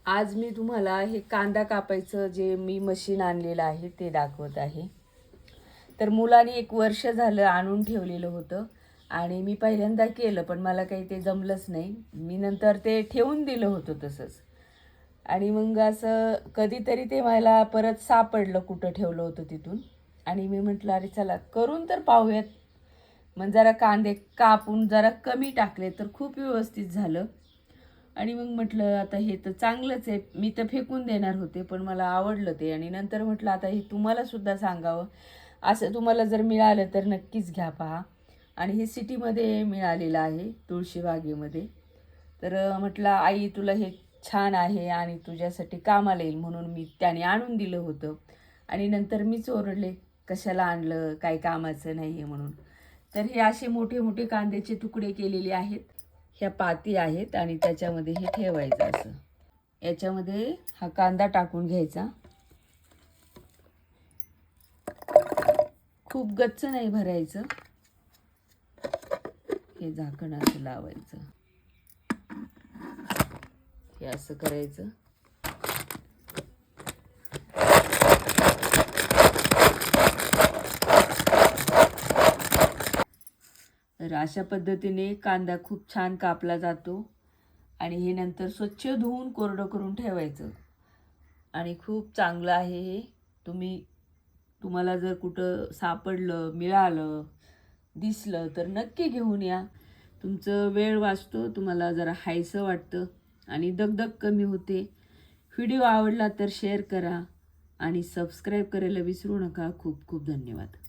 आज मी तुम्हाला हे कांदा कापायचं जे मी मशीन आणलेलं आहे ते दाखवत आहे. तर मुलाने 1 वर्ष झालं आणून ठेवलेलं होतं आणि मी पहिल्यांदा केलं, पण मला काही ते जमलंच नाही. मी नंतर ते ठेवून दिलं होतं तसंच. आणि मग असं कधीतरी ते मला परत सापडलं कुठं ठेवलं होतं तिथून. आणि मी म्हटलं अरे चला करून तर पाहूयात. मग जरा कांदे कापून जरा कमी टाकले तर खूप व्यवस्थित झालं. आणि मग म्हटलं आता हे तर चांगलंच आहे. मी तर फेकून देणार होते, पण मला आवडलं ते. आणि नंतर म्हटलं आता हे तुम्हालासुद्धा सांगावं. असं तुम्हाला जर मिळालं तर नक्कीच घ्या पहा. आणि हे सिटीमध्ये मिळालेलं आहे, तुळशीबागेमध्ये. तर म्हटलं आई तुला हे छान आहे आणि तुझ्यासाठी कामाला येईल म्हणून मी त्याने आणून दिलं होतं. आणि नंतर मीच ओरडले, कशाला आणलं, काय कामाचं नाही आहे म्हणून. तर हे असे मोठे मोठे कांद्याचे तुकडे केलेले आहेत. ह्या पाती आहेत आणि त्याच्यामध्ये हे ठेवायचं असं. याच्यामध्ये हा कांदा टाकून घ्यायचा. खूप गच्च नाही भरायचं. हे झाकण असं लावायचं. हे असं करायचं. तर अशा पद्धतीने कांदा खूप छान कापला जातो. आणि हे नंतर स्वच्छ धुवून कोरडं करून ठेवायचं. आणि खूप चांगलं आहे हे. तुम्हाला जर कुठं सापडलं, मिळालं, दिसलं तर नक्की घेऊन या. तुमचं वेळ वाचतो, तुम्हाला जरा हायसं वाटतं आणि दगदग कमी होते. व्हिडिओ आवडला तर शेअर करा आणि सबस्क्राईब करायला विसरू नका. खूप खूप धन्यवाद.